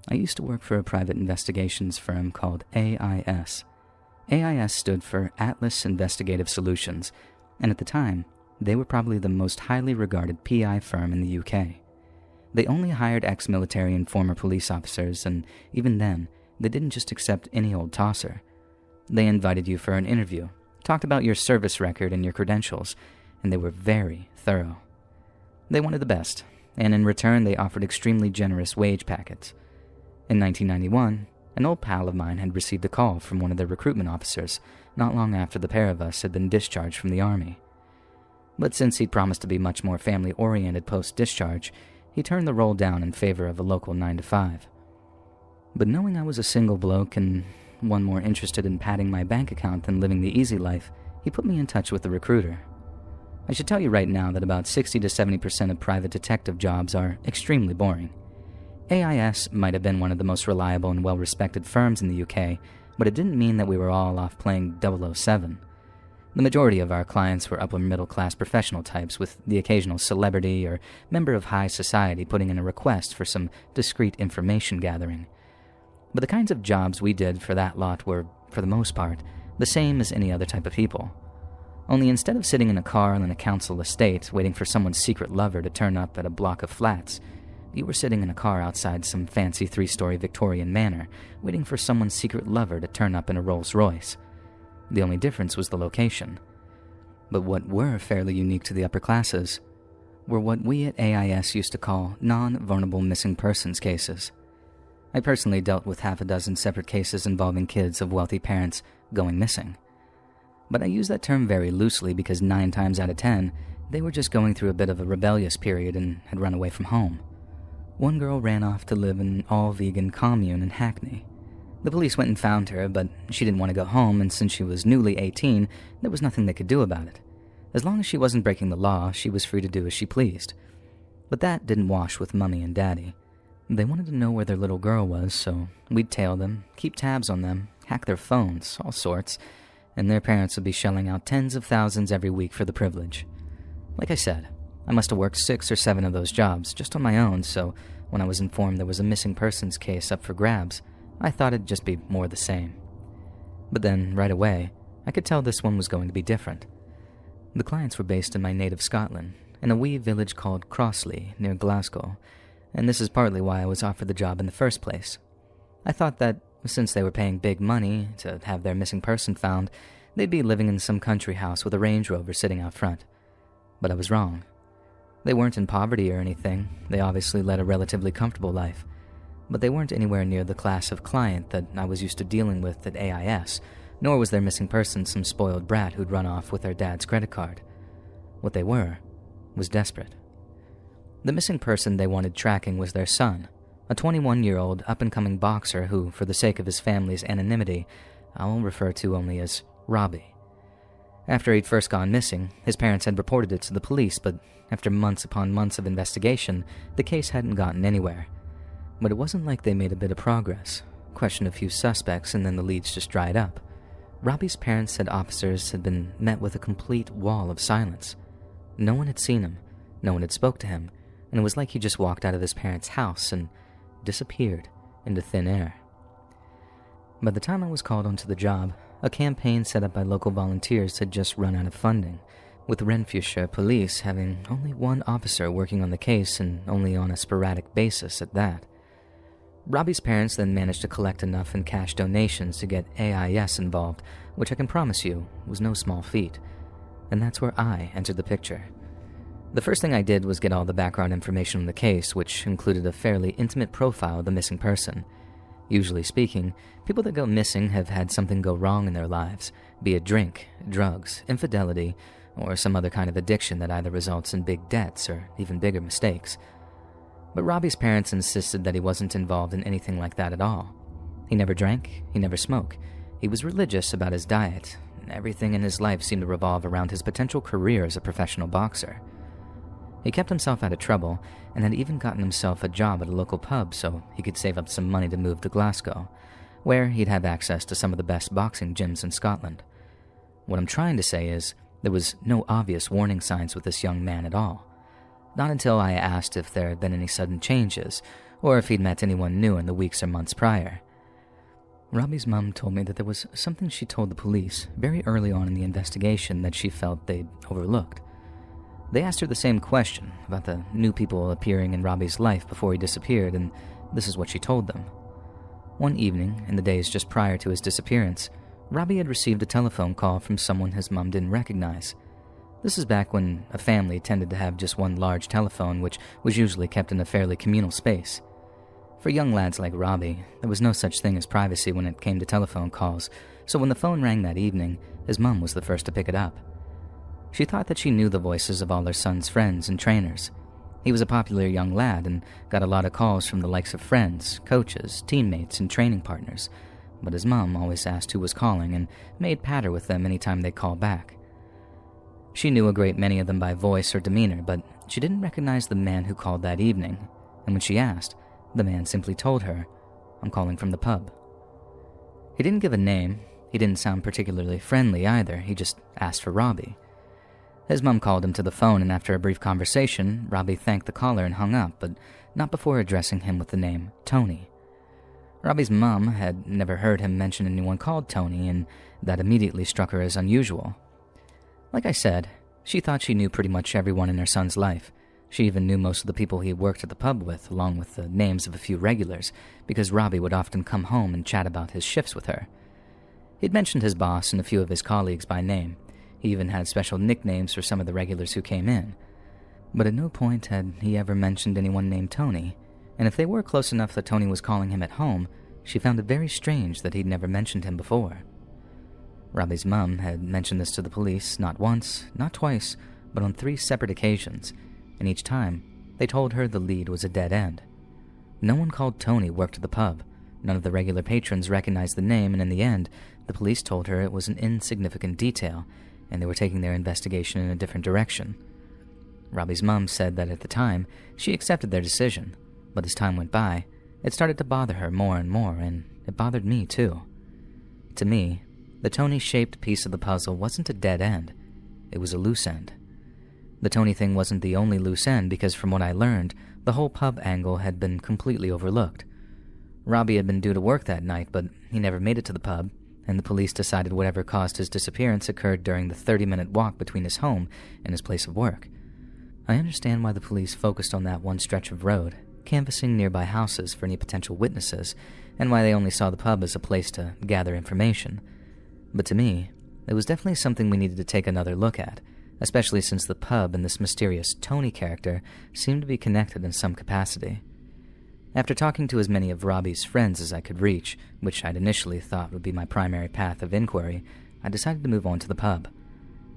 I used to work for a private investigations firm called AIS. AIS stood for Atlas Investigative Solutions, and at the time, they were probably the most highly regarded PI firm in the UK. They only hired ex-military and former police officers, and even then, they didn't just accept any old tosser. They invited you for an interview, talked about your service record and your credentials, and they were very thorough. They wanted the best, and in return they offered extremely generous wage packets. In 1991, an old pal of mine had received a call from one of their recruitment officers not long after the pair of us had been discharged from the Army. But since he'd promised to be much more family-oriented post-discharge, he turned the role down in favor of a local 9-to-5. But knowing I was a single bloke and one more interested in padding my bank account than living the easy life, he put me in touch with the recruiter. I should tell you right now that about 60 to 70% of private detective jobs are extremely boring. AIS might have been one of the most reliable and well-respected firms in the UK, but it didn't mean that we were all off playing 007. The majority of our clients were upper-middle-class professional types, with the occasional celebrity or member of high society putting in a request for some discreet information gathering. But the kinds of jobs we did for that lot were, for the most part, the same as any other type of people. Only instead of sitting in a car on a council estate waiting for someone's secret lover to turn up at a block of flats, you were sitting in a car outside some fancy 3-story Victorian manor waiting for someone's secret lover to turn up in a Rolls-Royce. The only difference was the location. But what were fairly unique to the upper classes were what we at AIS used to call non-vulnerable missing persons cases. I personally dealt with half a dozen separate cases involving kids of wealthy parents going missing. But I use that term very loosely because 9 times out of 10, they were just going through a bit of a rebellious period and had run away from home. One girl ran off to live in an all-vegan commune in Hackney. The police went and found her, but she didn't want to go home, and since she was newly 18, there was nothing they could do about it. As long as she wasn't breaking the law, she was free to do as she pleased. But that didn't wash with Mummy and Daddy. They wanted to know where their little girl was, so we'd tail them, keep tabs on them, hack their phones, all sorts, and their parents would be shelling out tens of thousands every week for the privilege. Like I said, I must have worked 6 or 7 of those jobs just on my own, so when I was informed there was a missing persons case up for grabs, I thought it'd just be more the same. But then, right away, I could tell this one was going to be different. The clients were based in my native Scotland, in a wee village called Crossley, near Glasgow, and this is partly why I was offered the job in the first place. I thought that, since they were paying big money to have their missing person found, they'd be living in some country house with a Range Rover sitting out front. But I was wrong. They weren't in poverty or anything. They obviously led a relatively comfortable life. But they weren't anywhere near the class of client that I was used to dealing with at AIS, nor was their missing person some spoiled brat who'd run off with their dad's credit card. What they were was desperate. The missing person they wanted tracking was their son, a 21-year-old up-and-coming boxer who, for the sake of his family's anonymity, I'll refer to only as Robbie. After he'd first gone missing, his parents had reported it to the police, but after months upon months of investigation, the case hadn't gotten anywhere. But it wasn't like they made a bit of progress, questioned a few suspects, and then the leads just dried up. Robbie's parents said officers had been met with a complete wall of silence. No one had seen him, no one had spoke to him, and it was like he just walked out of his parents' house and disappeared into thin air. By the time I was called onto the job, a campaign set up by local volunteers had just run out of funding, with Renfrewshire Police having only one officer working on the case and only on a sporadic basis at that. Robbie's parents then managed to collect enough in cash donations to get AIS involved, which I can promise you was no small feat. And that's where I entered the picture. The first thing I did was get all the background information on the case, which included a fairly intimate profile of the missing person. Usually speaking, people that go missing have had something go wrong in their lives, be it drink, drugs, infidelity, or some other kind of addiction that either results in big debts or even bigger mistakes. But Robbie's parents insisted that he wasn't involved in anything like that at all. He never drank, he never smoked, he was religious about his diet, and everything in his life seemed to revolve around his potential career as a professional boxer. He kept himself out of trouble and had even gotten himself a job at a local pub so he could save up some money to move to Glasgow, where he'd have access to some of the best boxing gyms in Scotland. What I'm trying to say is, there was no obvious warning signs with this young man at all. Not until I asked if there had been any sudden changes, or if he'd met anyone new in the weeks or months prior. Robbie's mom told me that there was something she told the police very early on in the investigation that she felt they'd overlooked. They asked her the same question about the new people appearing in Robbie's life before he disappeared, and this is what she told them. One evening, in the days just prior to his disappearance, Robbie had received a telephone call from someone his mom didn't recognize. This is back when a family tended to have just one large telephone, which was usually kept in a fairly communal space. For young lads like Robbie, there was no such thing as privacy when it came to telephone calls, so when the phone rang that evening, his mom was the first to pick it up. She thought that she knew the voices of all her son's friends and trainers. He was a popular young lad and got a lot of calls from the likes of friends, coaches, teammates, and training partners, but his mom always asked who was calling and made patter with them anytime they called back. She knew a great many of them by voice or demeanor, but she didn't recognize the man who called that evening, and when she asked, the man simply told her, "I'm calling from the pub." He didn't give a name. He didn't sound particularly friendly either. He just asked for Robbie. His mom called him to the phone, and after a brief conversation, Robbie thanked the caller and hung up, but not before addressing him with the name Tony. Robbie's mom had never heard him mention anyone called Tony, and that immediately struck her as unusual. Like I said, she thought she knew pretty much everyone in her son's life. She even knew most of the people he worked at the pub with, along with the names of a few regulars, because Robbie would often come home and chat about his shifts with her. He'd mentioned his boss and a few of his colleagues by name. He even had special nicknames for some of the regulars who came in. But at no point had he ever mentioned anyone named Tony, and if they were close enough that Tony was calling him at home, she found it very strange that he'd never mentioned him before. Robbie's mum had mentioned this to the police not once, not twice, but on 3 separate occasions, and each time they told her the lead was a dead end. No one called Tony worked at the pub. None of the regular patrons recognized the name, and in the end, the police told her it was an insignificant detail, and they were taking their investigation in a different direction. Robbie's mum said that at the time, she accepted their decision, but as time went by, it started to bother her more and more, and it bothered me too. To me, the Tony-shaped piece of the puzzle wasn't a dead end, it was a loose end. The Tony thing wasn't the only loose end because from what I learned, the whole pub angle had been completely overlooked. Robbie had been due to work that night, but he never made it to the pub, and the police decided whatever caused his disappearance occurred during the 30-minute walk between his home and his place of work. I understand why the police focused on that one stretch of road, canvassing nearby houses for any potential witnesses, and why they only saw the pub as a place to gather information. But to me, it was definitely something we needed to take another look at, especially since the pub and this mysterious Tony character seemed to be connected in some capacity. After talking to as many of Robbie's friends as I could reach, which I'd initially thought would be my primary path of inquiry, I decided to move on to the pub.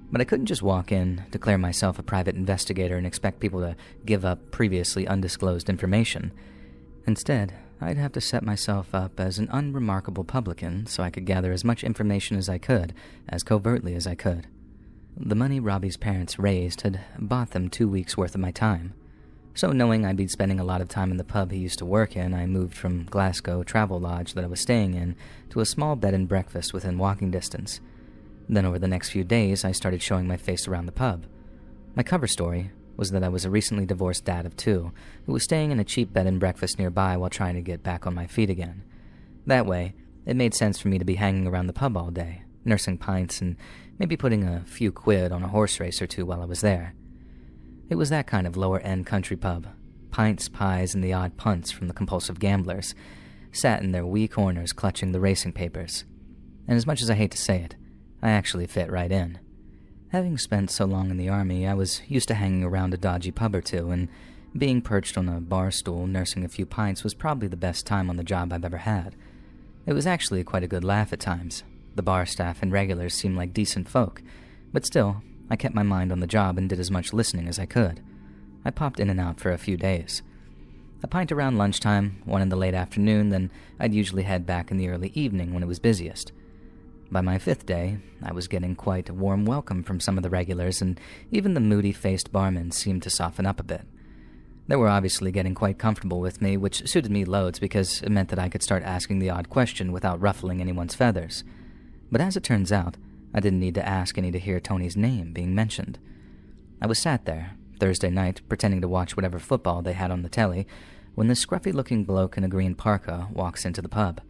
But I couldn't just walk in, declare myself a private investigator, and expect people to give up previously undisclosed information. Instead, I'd have to set myself up as an unremarkable publican so I could gather as much information as I could, as covertly as I could. The money Robbie's parents raised had bought them 2 weeks' worth of my time. So knowing I'd be spending a lot of time in the pub he used to work in, I moved from Glasgow travel lodge that I was staying in to a small bed and breakfast within walking distance. Then over the next few days, I started showing my face around the pub. My cover story was that I was a recently divorced dad of 2 who was staying in a cheap bed and breakfast nearby while trying to get back on my feet again. That way, it made sense for me to be hanging around the pub all day, nursing pints and maybe putting a few quid on a horse race or 2 while I was there. It was that kind of lower-end country pub. Pints, pies, and the odd punts from the compulsive gamblers sat in their wee corners clutching the racing papers. And as much as I hate to say it, I actually fit right in. Having spent so long in the army, I was used to hanging around a dodgy pub or 2, and being perched on a bar stool nursing a few pints was probably the best time on the job I've ever had. It was actually quite a good laugh at times. The bar staff and regulars seemed like decent folk, but still, I kept my mind on the job and did as much listening as I could. I popped in and out for a few days. A pint around lunchtime, one in the late afternoon, then I'd usually head back in the early evening when it was busiest. By my 5th day, I was getting quite a warm welcome from some of the regulars, and even the moody-faced barman seemed to soften up a bit. They were obviously getting quite comfortable with me, which suited me loads because it meant that I could start asking the odd question without ruffling anyone's feathers. But as it turns out, I didn't need to ask any to hear Tony's name being mentioned. I was sat there, Thursday night, pretending to watch whatever football they had on the telly, when this scruffy-looking bloke in a green parka walks into the pub.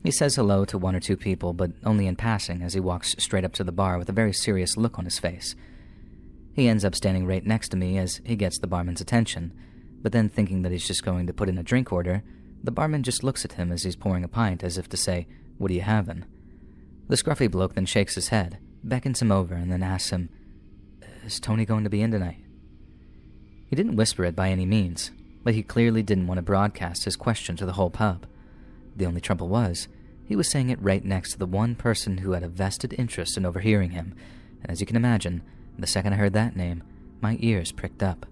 He says hello to one or two people, but only in passing as he walks straight up to the bar with a very serious look on his face. He ends up standing right next to me as he gets the barman's attention, but then thinking that he's just going to put in a drink order, the barman just looks at him as he's pouring a pint as if to say, "What are you having?" The scruffy bloke then shakes his head, beckons him over, and then asks him, "Is Tony going to be in tonight?" He didn't whisper it by any means, but he clearly didn't want to broadcast his question to the whole pub. The only trouble was, he was saying it right next to the one person who had a vested interest in overhearing him, and as you can imagine, the second I heard that name, my ears pricked up.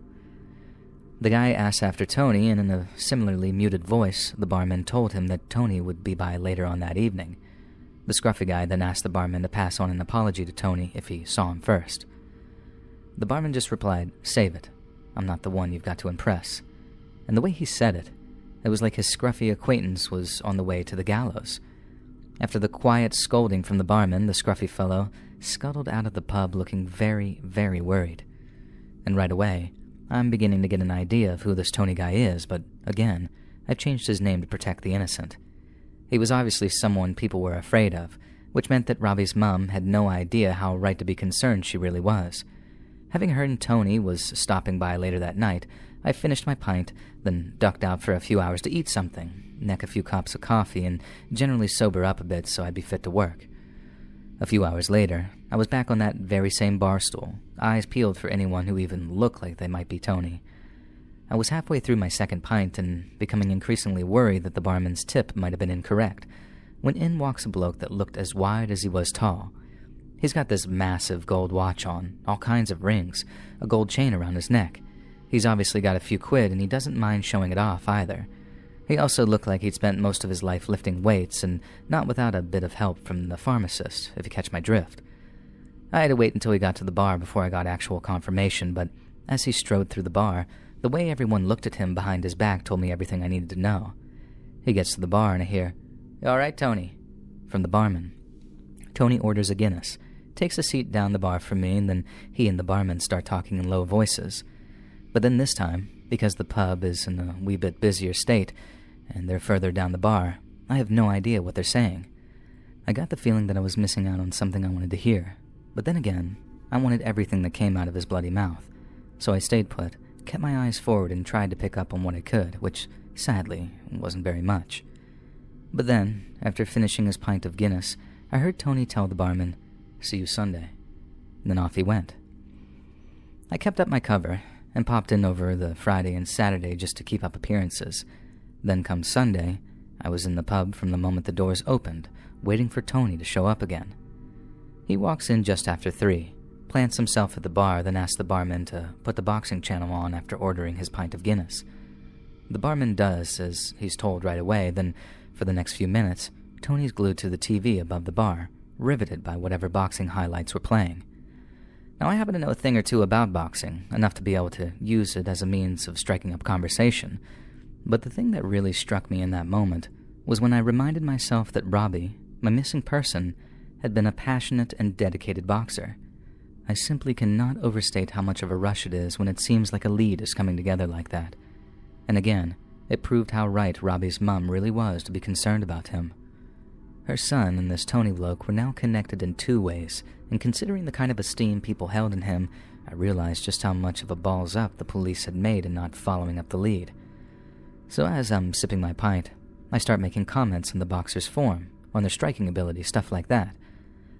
The guy asked after Tony, and in a similarly muted voice, the barman told him that Tony would be by later on that evening. The scruffy guy then asked the barman to pass on an apology to Tony if he saw him first. The barman just replied, "Save it. I'm not the one you've got to impress." And the way he said it, it was like his scruffy acquaintance was on the way to the gallows. After the quiet scolding from the barman, the scruffy fellow scuttled out of the pub looking very, very worried. And right away, I'm beginning to get an idea of who this Tony guy is, but again, I've changed his name to protect the innocent. He was obviously someone people were afraid of, which meant that Robbie's mum had no idea how right to be concerned she really was. Having heard Tony was stopping by later that night, I finished my pint, then ducked out for a few hours to eat something, neck a few cups of coffee, and generally sober up a bit so I'd be fit to work. A few hours later, I was back on that very same bar stool, eyes peeled for anyone who even looked like they might be Tony. I was halfway through my second pint and becoming increasingly worried that the barman's tip might have been incorrect, when in walks a bloke that looked as wide as he was tall. He's got this massive gold watch on, all kinds of rings, a gold chain around his neck. He's obviously got a few quid and he doesn't mind showing it off either. He also looked like he'd spent most of his life lifting weights and not without a bit of help from the pharmacist, if you catch my drift. I had to wait until he got to the bar before I got actual confirmation, but as he strode through the bar, the way everyone looked at him behind his back told me everything I needed to know. He gets to the bar and I hear, "You all right, Tony?" from the barman. Tony orders a Guinness, takes a seat down the bar for me, and then he and the barman start talking in low voices. But then this time, because the pub is in a wee bit busier state, and they're further down the bar, I have no idea what they're saying. I got the feeling that I was missing out on something I wanted to hear, but then again, I wanted everything that came out of his bloody mouth, so I stayed put, kept my eyes forward and tried to pick up on what I could, which, sadly, wasn't very much. But then, after finishing his pint of Guinness, I heard Tony tell the barman, "See you Sunday." And then off he went. I kept up my cover, and popped in over the Friday and Saturday just to keep up appearances. Then come Sunday, I was in the pub from the moment the doors opened, waiting for Tony to show up again. He walks in just after 3, plants himself at the bar, then asks the barman to put the boxing channel on after ordering his pint of Guinness. The barman does, as he's told right away, then for the next few minutes, Tony's glued to the TV above the bar, riveted by whatever boxing highlights were playing. Now, I happen to know a thing or two about boxing, enough to be able to use it as a means of striking up conversation, but the thing that really struck me in that moment was when I reminded myself that Robbie, my missing person, had been a passionate and dedicated boxer. I simply cannot overstate how much of a rush it is when it seems like a lead is coming together like that. And again, it proved how right Robbie's mum really was to be concerned about him. Her son and this Tony bloke were now connected in 2 ways, and considering the kind of esteem people held in him, I realized just how much of a balls up the police had made in not following up the lead. So as I'm sipping my pint, I start making comments on the boxer's form, on their striking ability, stuff like that.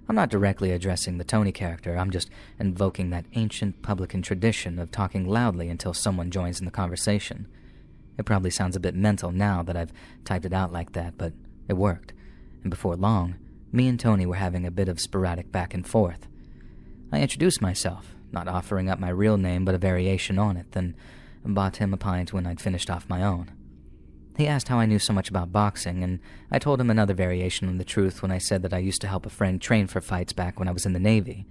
I'm not directly addressing the Tony character, I'm just invoking that ancient publican tradition of talking loudly until someone joins in the conversation. It probably sounds a bit mental now that I've typed it out like that, but it worked. And before long, me and Tony were having a bit of sporadic back and forth. I introduced myself, not offering up my real name but a variation on it, then bought him a pint when I'd finished off my own. He asked how I knew so much about boxing, and I told him another variation on the truth when I said that I used to help a friend train for fights back when I was in the Navy.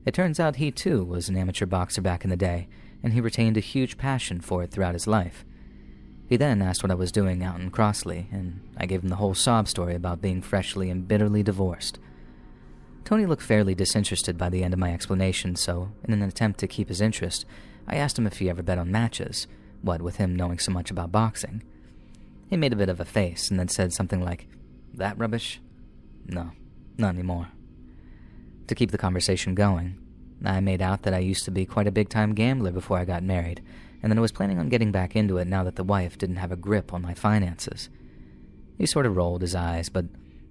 It turns out he too was an amateur boxer back in the day, and he retained a huge passion for it throughout his life. He then asked what I was doing out in Crossley, and I gave him the whole sob story about being freshly and bitterly divorced. Tony looked fairly disinterested by the end of my explanation, so in an attempt to keep his interest, I asked him if he ever bet on matches, what with him knowing so much about boxing. He made a bit of a face and then said something like, "That rubbish? No, not anymore." To keep the conversation going, I made out that I used to be quite a big-time gambler before I got married, and that I was planning on getting back into it now that the wife didn't have a grip on my finances. He sort of rolled his eyes, but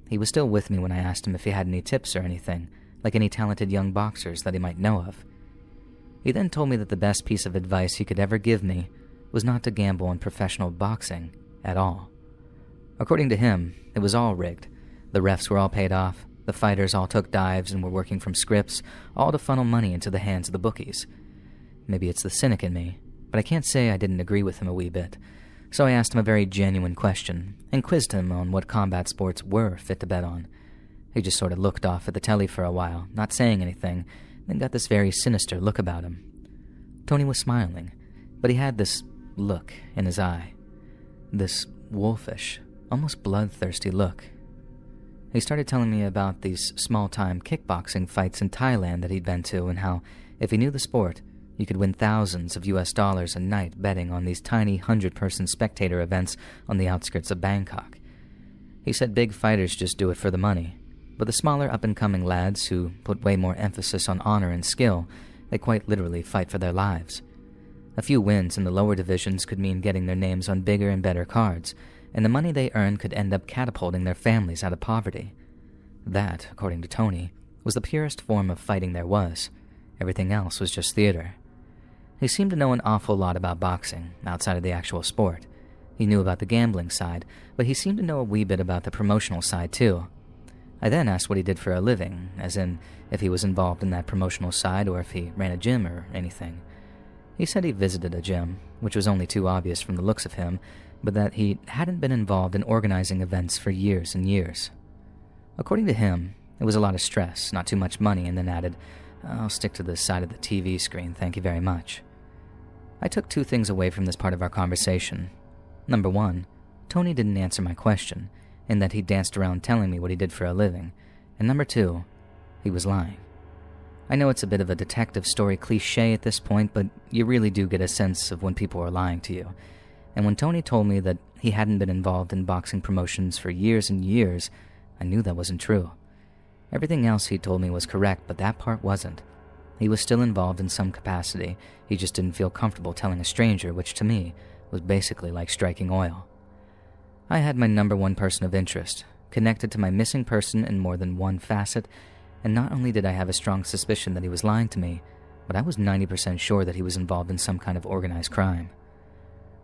he was still with me when I asked him if he had any tips or anything, like any talented young boxers that he might know of. He then told me that the best piece of advice he could ever give me was not to gamble on professional boxing at all. According to him, it was all rigged. The refs were all paid off, the fighters all took dives and were working from scripts, all to funnel money into the hands of the bookies. Maybe it's the cynic in me, but I can't say I didn't agree with him a wee bit. So I asked him a very genuine question and quizzed him on what combat sports were fit to bet on. He just sort of looked off at the telly for a while, not saying anything, then got this very sinister look about him. Tony was smiling, but he had this look in his eye. This wolfish, almost bloodthirsty look. He started telling me about these small-time kickboxing fights in Thailand that he'd been to and how, if he knew the sport, you could win thousands of US dollars a night betting on these tiny 100-person spectator events on the outskirts of Bangkok. He said big fighters just do it for the money, but the smaller up-and-coming lads who put way more emphasis on honor and skill, they quite literally fight for their lives. A few wins in the lower divisions could mean getting their names on bigger and better cards, and the money they earned could end up catapulting their families out of poverty. That, according to Tony, was the purest form of fighting there was. Everything else was just theater. He seemed to know an awful lot about boxing, outside of the actual sport. He knew about the gambling side, but he seemed to know a wee bit about the promotional side too. I then asked what he did for a living, as in if he was involved in that promotional side or if he ran a gym or anything. He said he visited a gym, which was only too obvious from the looks of him, but that he hadn't been involved in organizing events for years and years. According to him, it was a lot of stress, not too much money, and then added, "I'll stick to this side of the TV screen, thank you very much." I took two things away from this part of our conversation. Number one, Tony didn't answer my question, in that he danced around telling me what he did for a living. And number two, he was lying. I know it's a bit of a detective story cliche at this point, but you really do get a sense of when people are lying to you. And when Tony told me that he hadn't been involved in boxing promotions for years and years, I knew that wasn't true. Everything else he told me was correct, but that part wasn't. He was still involved in some capacity, he just didn't feel comfortable telling a stranger, which to me was basically like striking oil. I had my number one person of interest, connected to my missing person in more than one facet, and not only did I have a strong suspicion that he was lying to me, but I was 90% sure that he was involved in some kind of organized crime.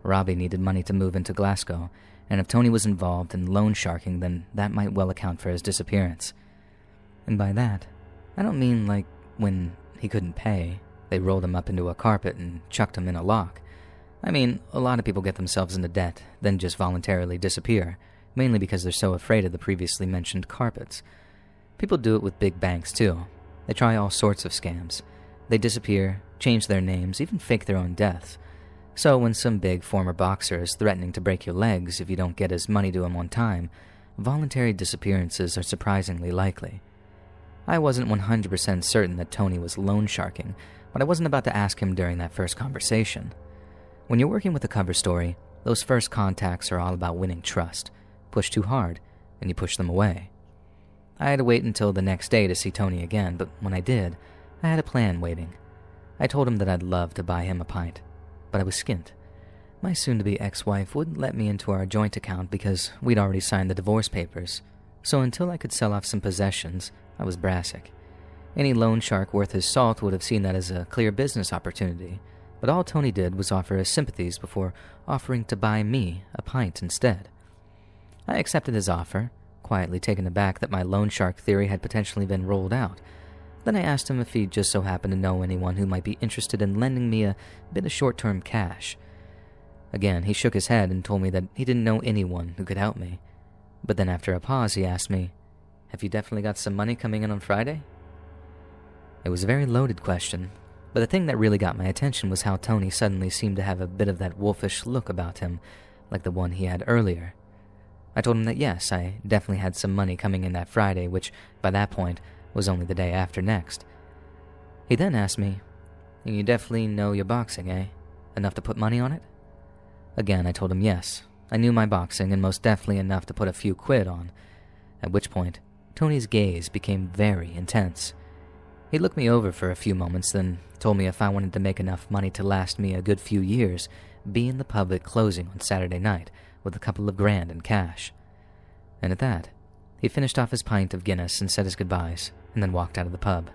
Robbie needed money to move into Glasgow, and if Tony was involved in loan sharking, then that might well account for his disappearance. And by that, I don't mean like when he couldn't pay, they rolled him up into a carpet and chucked him in a lock. I mean, a lot of people get themselves into debt, then just voluntarily disappear, mainly because they're so afraid of the previously mentioned carpets. People do it with big banks too. They try all sorts of scams. They disappear, change their names, even fake their own deaths. So when some big former boxer is threatening to break your legs if you don't get his money to him on time, voluntary disappearances are surprisingly likely. I wasn't 100% certain that Tony was loan sharking, but I wasn't about to ask him during that first conversation. When you're working with a cover story, those first contacts are all about winning trust. Push too hard, and you push them away. I had to wait until the next day to see Tony again, but when I did, I had a plan waiting. I told him that I'd love to buy him a pint, but I was skint. My soon-to-be ex-wife wouldn't let me into our joint account because we'd already signed the divorce papers, so until I could sell off some possessions, I was brassic. Any loan shark worth his salt would have seen that as a clear business opportunity, but all Tony did was offer his sympathies before offering to buy me a pint instead. I accepted his offer, quietly taken aback that my loan shark theory had potentially been rolled out. Then I asked him if he just so happened to know anyone who might be interested in lending me a bit of short-term cash. Again, he shook his head and told me that he didn't know anyone who could help me. But then after a pause, he asked me, "Have you definitely got some money coming in on Friday?" It was a very loaded question, but the thing that really got my attention was how Tony suddenly seemed to have a bit of that wolfish look about him, like the one he had earlier. I told him that yes, I definitely had some money coming in that Friday, which, by that point, was only the day after next. He then asked me, "You definitely know your boxing, eh? Enough to put money on it?" Again, I told him yes. I knew my boxing and most definitely enough to put a few quid on. At which point, Tony's gaze became very intense. He looked me over for a few moments, then told me if I wanted to make enough money to last me a good few years, be in the pub at closing on Saturday night with a couple of grand in cash. And at that, he finished off his pint of Guinness and said his goodbyes, and then walked out of the pub.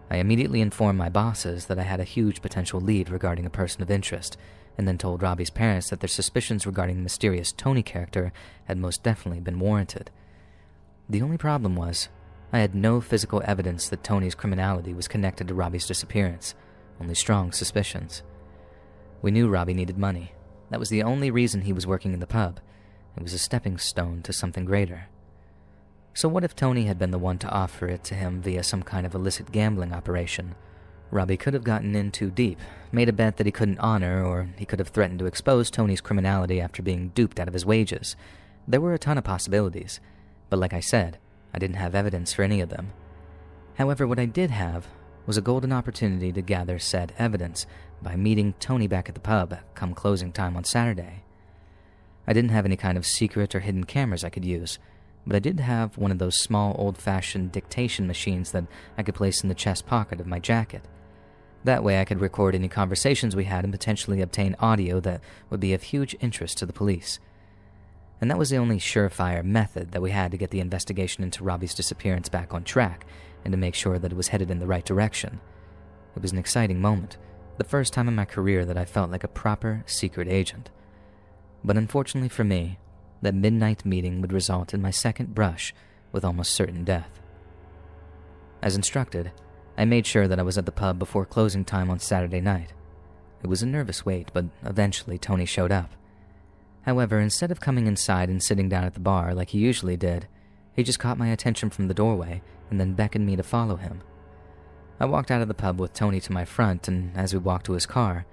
I immediately informed my bosses that I had a huge potential lead regarding a person of interest, and then told Robbie's parents that their suspicions regarding the mysterious Tony character had most definitely been warranted. The only problem was, I had no physical evidence that Tony's criminality was connected to Robbie's disappearance, only strong suspicions. We knew Robbie needed money. That was the only reason he was working in the pub. It was a stepping stone to something greater. So what if Tony had been the one to offer it to him via some kind of illicit gambling operation? Robbie could have gotten in too deep, made a bet that he couldn't honor, or he could have threatened to expose Tony's criminality after being duped out of his wages. There were a ton of possibilities, but like I said, I didn't have evidence for any of them. However, what I did have was a golden opportunity to gather said evidence by meeting Tony back at the pub come closing time on Saturday. I didn't have any kind of secret or hidden cameras I could use, but I did have one of those small old-fashioned dictation machines that I could place in the chest pocket of my jacket. That way I could record any conversations we had and potentially obtain audio that would be of huge interest to the police. And that was the only surefire method that we had to get the investigation into Robbie's disappearance back on track and to make sure that it was headed in the right direction. It was an exciting moment, the first time in my career that I felt like a proper secret agent. But unfortunately for me, that midnight meeting would result in my second brush with almost certain death. As instructed, I made sure that I was at the pub before closing time on Saturday night. It was a nervous wait, but eventually Tony showed up. However, instead of coming inside and sitting down at the bar like he usually did, he just caught my attention from the doorway and then beckoned me to follow him. I walked out of the pub with Tony to my front, and as we walked to his car,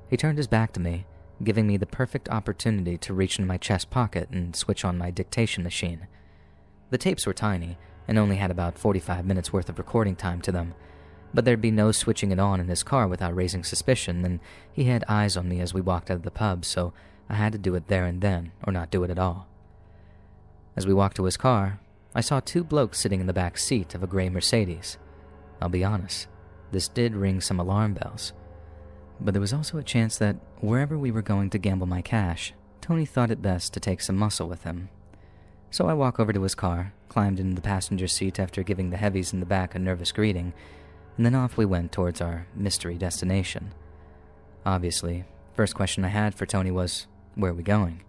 he turned his back to me, giving me the perfect opportunity to reach into my chest pocket and switch on my dictation machine. The tapes were tiny and only had about 45 minutes worth of recording time to them, but there'd be no switching it on in his car without raising suspicion, and he had eyes on me as we walked out of the pub, so I had to do it there and then, or not do it at all. As we walked to his car, I saw two blokes sitting in the back seat of a gray Mercedes. I'll be honest, this did ring some alarm bells. But there was also a chance that wherever we were going to gamble my cash, Tony thought it best to take some muscle with him. So I walked over to his car, climbed into the passenger seat after giving the heavies in the back a nervous greeting, and then off we went towards our mystery destination. Obviously, first question I had for Tony was, "Where are we going?"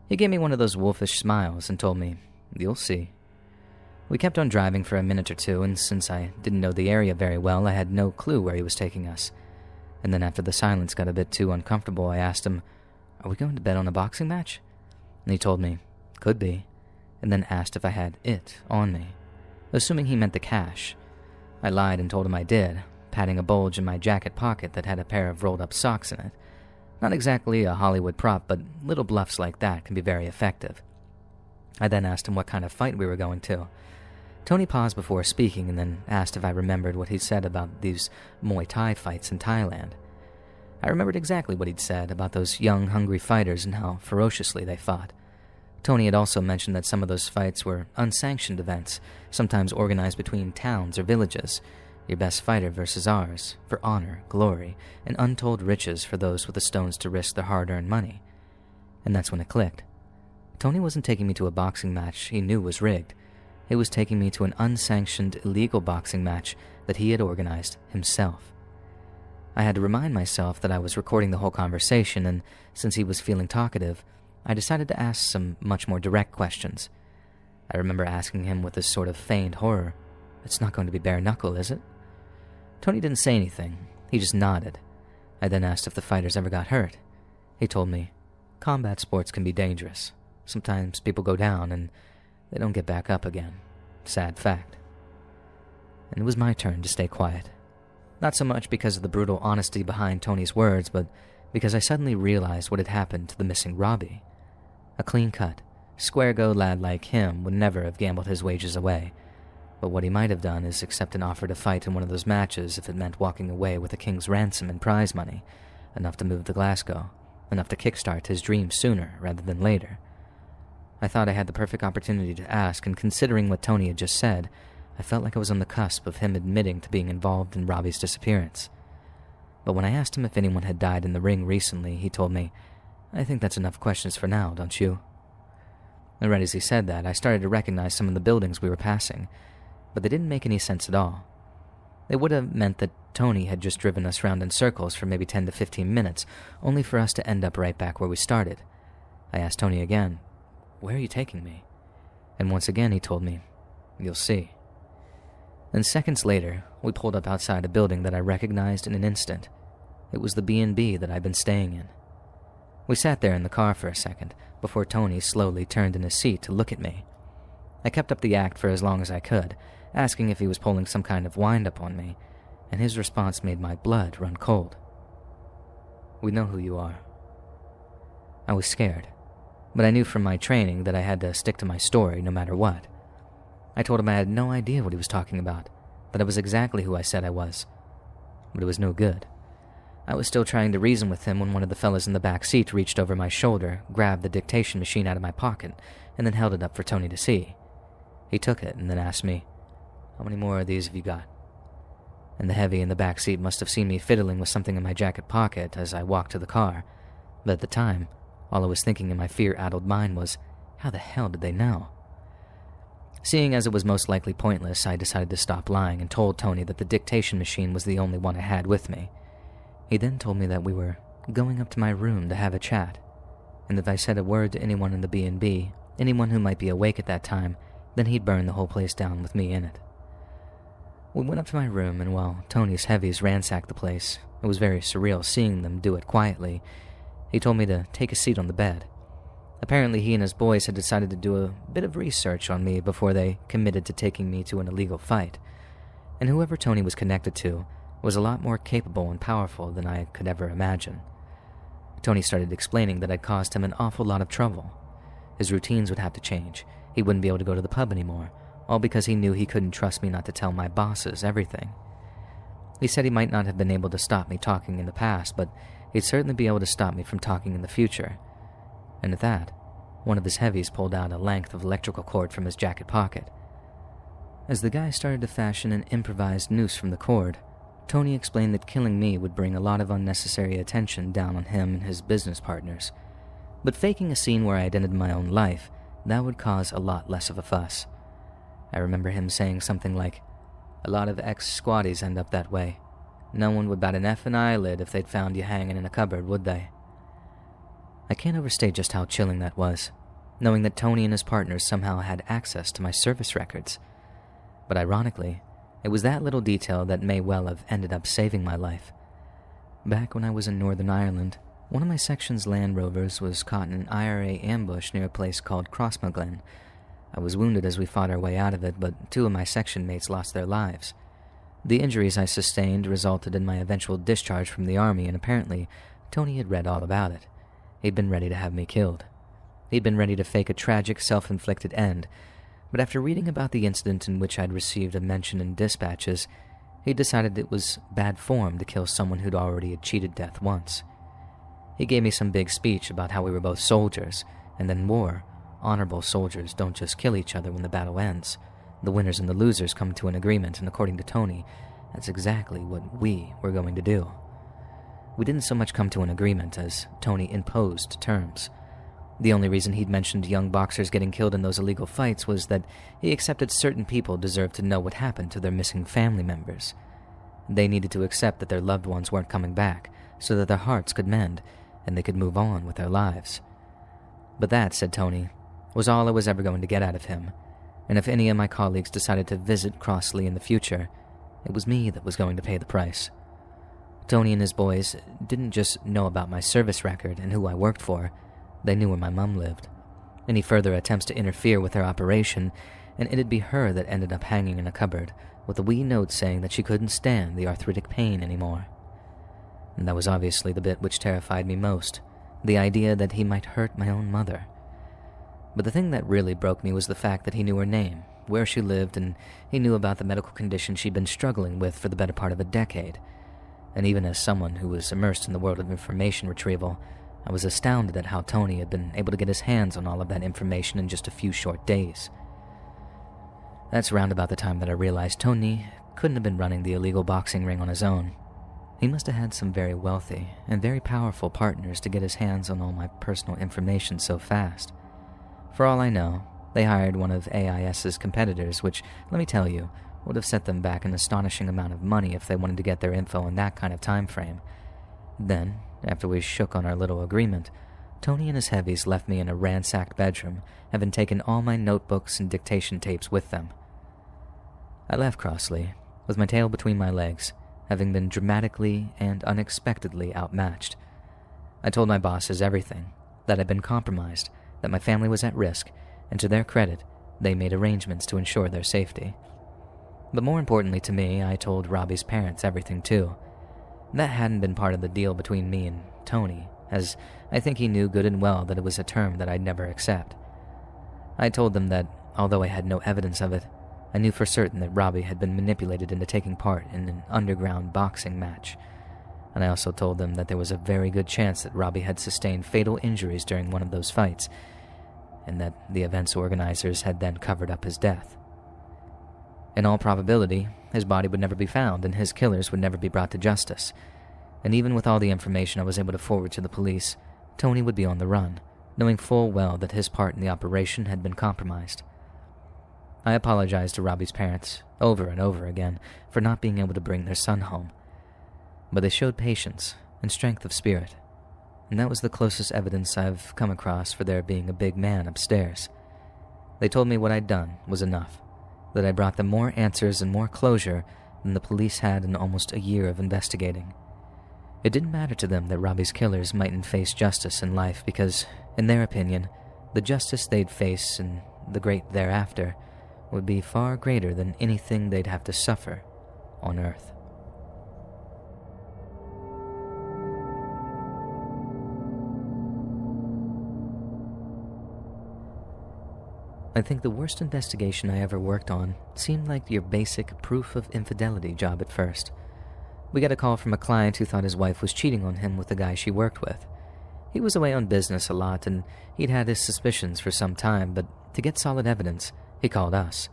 He gave me one of those wolfish smiles and told me, "You'll see." We kept on driving for a minute or two, and since I didn't know the area very well, I had no clue where he was taking us. And then after the silence got a bit too uncomfortable, I asked him, "Are we going to bet on a boxing match?" And he told me, "Could be," and then asked if I had it on me, assuming he meant the cash. I lied and told him I did, patting a bulge in my jacket pocket that had a pair of rolled-up socks in it. Not exactly a Hollywood prop, but little bluffs like that can be very effective. I then asked him what kind of fight we were going to. Tony paused before speaking and then asked if I remembered what he'd said about these Muay Thai fights in Thailand. I remembered exactly what he'd said about those young, hungry fighters and how ferociously they fought. Tony had also mentioned that some of those fights were unsanctioned events, sometimes organized between towns or villages, your best fighter versus ours, for honor, glory, and untold riches for those with the stones to risk their hard-earned money. And that's when it clicked. Tony wasn't taking me to a boxing match he knew was rigged. He was taking me to an unsanctioned, illegal boxing match that he had organized himself. I had to remind myself that I was recording the whole conversation, and since he was feeling talkative, I decided to ask some much more direct questions. I remember asking him with this sort of feigned horror, "It's not going to be bare knuckle, is it?" Tony didn't say anything. He just nodded. I then asked if the fighters ever got hurt. He told me, "Combat sports can be dangerous. Sometimes people go down and they don't get back up again. Sad fact." And it was my turn to stay quiet. Not so much because of the brutal honesty behind Tony's words, but because I suddenly realized what had happened to the missing Robbie. A clean-cut, square-go lad like him would never have gambled his wages away, but what he might have done is accept an offer to fight in one of those matches if it meant walking away with a king's ransom and prize money, enough to move to Glasgow, enough to kickstart his dream sooner rather than later. I thought I had the perfect opportunity to ask, and considering what Tony had just said, I felt like I was on the cusp of him admitting to being involved in Robbie's disappearance. But when I asked him if anyone had died in the ring recently, he told me, "I think that's enough questions for now, don't you?" And right as he said that, I started to recognize some of the buildings we were passing, but they didn't make any sense at all. It would have meant that Tony had just driven us round in circles for maybe 10 to 15 minutes, only for us to end up right back where we started. I asked Tony again, "Where are you taking me?" And once again he told me, "You'll see." Then seconds later, we pulled up outside a building that I recognized in an instant. It was the B&B that I'd been staying in. We sat there in the car for a second, before Tony slowly turned in his seat to look at me. I kept up the act for as long as I could, asking if he was pulling some kind of wind-up on me, and his response made my blood run cold. "We know who you are." I was scared, but I knew from my training that I had to stick to my story no matter what. I told him I had no idea what he was talking about, that I was exactly who I said I was. But it was no good. I was still trying to reason with him when one of the fellas in the back seat reached over my shoulder, grabbed the dictation machine out of my pocket, and then held it up for Tony to see. He took it and then asked me, "How many more of these have you got?" And the heavy in the back seat must have seen me fiddling with something in my jacket pocket as I walked to the car, but at the time, all I was thinking in my fear-addled mind was, how the hell did they know? Seeing as it was most likely pointless, I decided to stop lying and told Tony that the dictation machine was the only one I had with me. He then told me that we were going up to my room to have a chat, and if I said a word to anyone in the B&B, anyone who might be awake at that time, then he'd burn the whole place down with me in it. We went up to my room, and while Tony's heavies ransacked the place, it was very surreal seeing them do it quietly. He told me to take a seat on the bed. Apparently he and his boys had decided to do a bit of research on me before they committed to taking me to an illegal fight, and whoever Tony was connected to was a lot more capable and powerful than I could ever imagine. Tony started explaining that I'd caused him an awful lot of trouble. His routines would have to change. He wouldn't be able to go to the pub anymore, all because he knew he couldn't trust me not to tell my bosses everything. He said he might not have been able to stop me talking in the past, but he'd certainly be able to stop me from talking in the future. And at that, one of his heavies pulled out a length of electrical cord from his jacket pocket. As the guy started to fashion an improvised noose from the cord, Tony explained that killing me would bring a lot of unnecessary attention down on him and his business partners. But faking a scene where I had ended my own life, that would cause a lot less of a fuss. I remember him saying something like, "A lot of ex-squatties end up that way. No one would bat an effing eyelid if they'd found you hanging in a cupboard, would they?" I can't overstate just how chilling that was, knowing that Tony and his partners somehow had access to my service records. But ironically, it was that little detail that may well have ended up saving my life. Back when I was in Northern Ireland, one of my section's Land Rovers was caught in an IRA ambush near a place called Crossmaglen. I was wounded as we fought our way out of it, but 2 of my section mates lost their lives. The injuries I sustained resulted in my eventual discharge from the army, and apparently Tony had read all about it. He'd been ready to have me killed. He'd been ready to fake a tragic self-inflicted end, but after reading about the incident in which I'd received a mention in dispatches, he decided it was bad form to kill someone who'd already cheated death once. He gave me some big speech about how we were both soldiers, and in war, honorable soldiers don't just kill each other when the battle ends. The winners and the losers come to an agreement, and according to Tony, that's exactly what we were going to do. We didn't so much come to an agreement as Tony imposed terms. The only reason he'd mentioned young boxers getting killed in those illegal fights was that he accepted certain people deserved to know what happened to their missing family members. They needed to accept that their loved ones weren't coming back, so that their hearts could mend, and they could move on with their lives. But that, said Tony, was all I was ever going to get out of him, and if any of my colleagues decided to visit Crossley in the future, it was me that was going to pay the price. Tony and his boys didn't just know about my service record and who I worked for, they knew where my mum lived. Any further attempts to interfere with their operation, and it'd be her that ended up hanging in a cupboard, with a wee note saying that she couldn't stand the arthritic pain anymore. And that was obviously the bit which terrified me most, the idea that he might hurt my own mother. But the thing that really broke me was the fact that he knew her name, where she lived, and he knew about the medical condition she'd been struggling with for the better part of a decade. And even as someone who was immersed in the world of information retrieval, I was astounded at how Tony had been able to get his hands on all of that information in just a few short days. That's round about the time that I realized Tony couldn't have been running the illegal boxing ring on his own. He must have had some very wealthy and very powerful partners to get his hands on all my personal information so fast. For all I know, they hired one of AIS's competitors, which, let me tell you, would have set them back an astonishing amount of money if they wanted to get their info in that kind of time frame. Then, after we shook on our little agreement, Tony and his heavies left me in a ransacked bedroom, having taken all my notebooks and dictation tapes with them. I left Crossley, with my tail between my legs, having been dramatically and unexpectedly outmatched. I told my bosses everything, that I'd been compromised, that my family was at risk, and to their credit, they made arrangements to ensure their safety. But more importantly to me, I told Robbie's parents everything too. That hadn't been part of the deal between me and Tony, as I think he knew good and well that it was a term that I'd never accept. I told them that, although I had no evidence of it, I knew for certain that Robbie had been manipulated into taking part in an underground boxing match. And I also told them that there was a very good chance that Robbie had sustained fatal injuries during one of those fights, and that the event's organizers had then covered up his death. In all probability, his body would never be found and his killers would never be brought to justice. And even with all the information I was able to forward to the police, Tony would be on the run, knowing full well that his part in the operation had been compromised. I apologized to Robbie's parents, over and over again, for not being able to bring their son home. But they showed patience and strength of spirit, and that was the closest evidence I've come across for there being a big man upstairs. They told me what I'd done was enough, that I brought them more answers and more closure than the police had in almost a year of investigating. It didn't matter to them that Robbie's killers mightn't face justice in life because, in their opinion, the justice they'd face in the great thereafter would be far greater than anything they'd have to suffer on Earth. I think the worst investigation I ever worked on seemed like your basic proof of infidelity job at first. We got a call from a client who thought his wife was cheating on him with the guy she worked with. He was away on business a lot and he'd had his suspicions for some time, but to get solid evidence, he called us.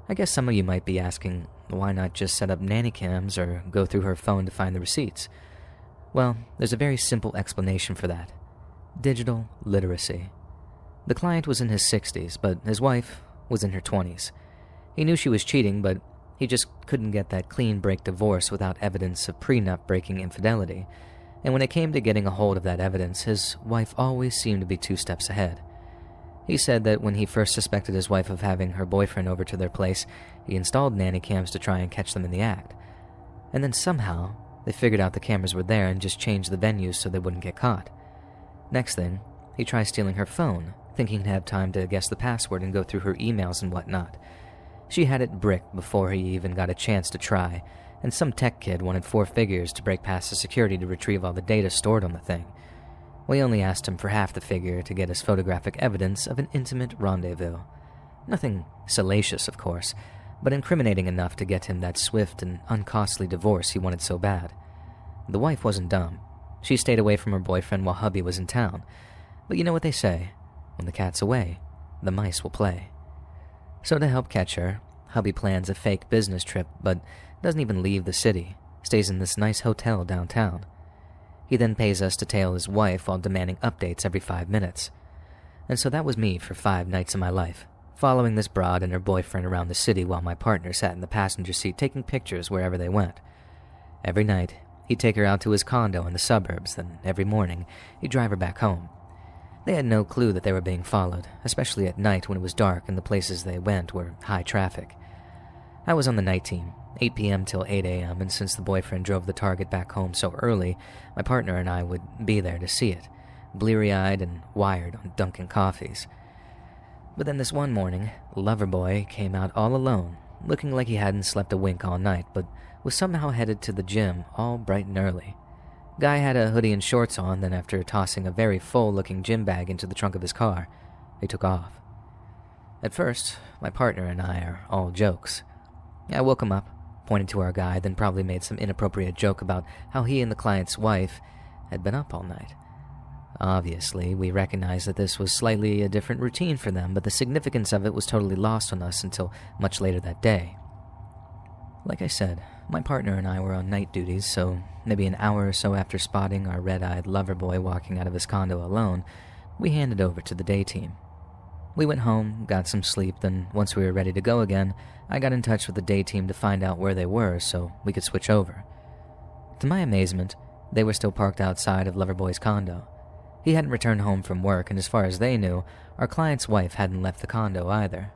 I guess some of you might be asking, why not just set up nanny cams or go through her phone to find the receipts? Well, there's a very simple explanation for that. Digital literacy. The client was in his 60s, but his wife was in her 20s. He knew she was cheating, but he just couldn't get that clean break divorce without evidence of prenup breaking infidelity. And when it came to getting a hold of that evidence, his wife always seemed to be 2 steps ahead. He said that when he first suspected his wife of having her boyfriend over to their place, he installed nanny cams to try and catch them in the act. And then somehow, they figured out the cameras were there and just changed the venues so they wouldn't get caught. Next thing, he tried stealing her phone, thinking he'd have time to guess the password and go through her emails and whatnot. She had it bricked before he even got a chance to try, and some tech kid wanted 4 figures to break past the security to retrieve all the data stored on the thing. We only asked him for half the figure to get us photographic evidence of an intimate rendezvous. Nothing salacious, of course, but incriminating enough to get him that swift and uncostly divorce he wanted so bad. The wife wasn't dumb. She stayed away from her boyfriend while hubby was in town. But you know what they say, when the cat's away, the mice will play. So to help catch her, hubby plans a fake business trip, but doesn't even leave the city, stays in this nice hotel downtown. He then pays us to tail his wife while demanding updates every 5 minutes. And so that was me for 5 nights of my life, following this broad and her boyfriend around the city while my partner sat in the passenger seat taking pictures wherever they went. Every night, he'd take her out to his condo in the suburbs, then every morning, he'd drive her back home. They had no clue that they were being followed, especially at night when it was dark and the places they went were high traffic. I was on the night team, 8 p.m. till 8 a.m., and since the boyfriend drove the target back home so early, my partner and I would be there to see it, bleary-eyed and wired on Dunkin' coffees. But then this one morning, Loverboy came out all alone, looking like he hadn't slept a wink all night, but was somehow headed to the gym all bright and early. Guy had a hoodie and shorts on, then after tossing a very full-looking gym bag into the trunk of his car, he took off. At first, my partner and I are all jokes. I woke him up, pointed to our guy, then probably made some inappropriate joke about how he and the client's wife had been up all night. Obviously, we recognized that this was slightly a different routine for them, but the significance of it was totally lost on us until much later that day. Like I said, my partner and I were on night duties, so maybe an hour or so after spotting our red-eyed lover boy walking out of his condo alone, we handed over to the day team. We went home, got some sleep, then once we were ready to go again, I got in touch with the day team to find out where they were so we could switch over. To my amazement, they were still parked outside of Loverboy's condo. He hadn't returned home from work, and as far as they knew, our client's wife hadn't left the condo either.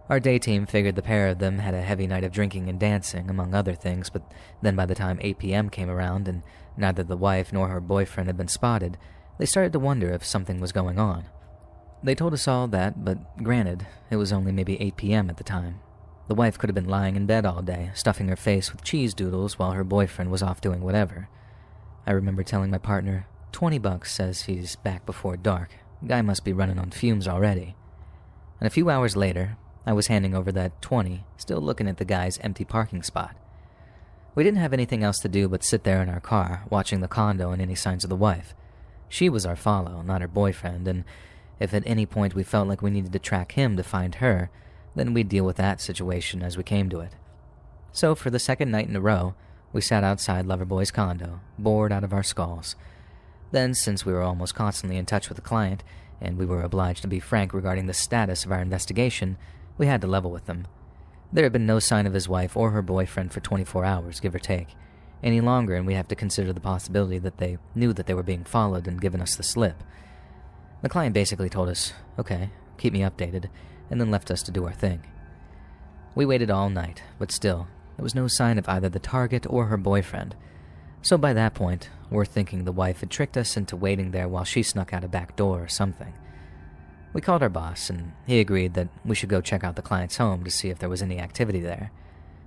Our day team figured the pair of them had a heavy night of drinking and dancing, among other things, but then by the time 8 p.m. came around and neither the wife nor her boyfriend had been spotted, they started to wonder if something was going on. They told us all that, but granted, it was only maybe 8 p.m. at the time. The wife could have been lying in bed all day, stuffing her face with cheese doodles while her boyfriend was off doing whatever. I remember telling my partner, $20 says he's back before dark. Guy must be running on fumes already. And a few hours later, I was handing over that 20, still looking at the guy's empty parking spot. We didn't have anything else to do but sit there in our car, watching the condo and any signs of the wife. She was our follow, not her boyfriend, and if at any point we felt like we needed to track him to find her, then we'd deal with that situation as we came to it. So for the second night in a row, we sat outside Loverboy's condo, bored out of our skulls. Then, since we were almost constantly in touch with the client, and we were obliged to be frank regarding the status of our investigation, we had to level with them. There had been no sign of his wife or her boyfriend for 24 hours, give or take, any longer, and we have to consider the possibility that they knew that they were being followed and given us the slip. The client basically told us, okay, keep me updated, and then left us to do our thing. We waited all night, but still, there was no sign of either the target or her boyfriend. So by that point, we're thinking the wife had tricked us into waiting there while she snuck out a back door or something. We called our boss, and he agreed that we should go check out the client's home to see if there was any activity there.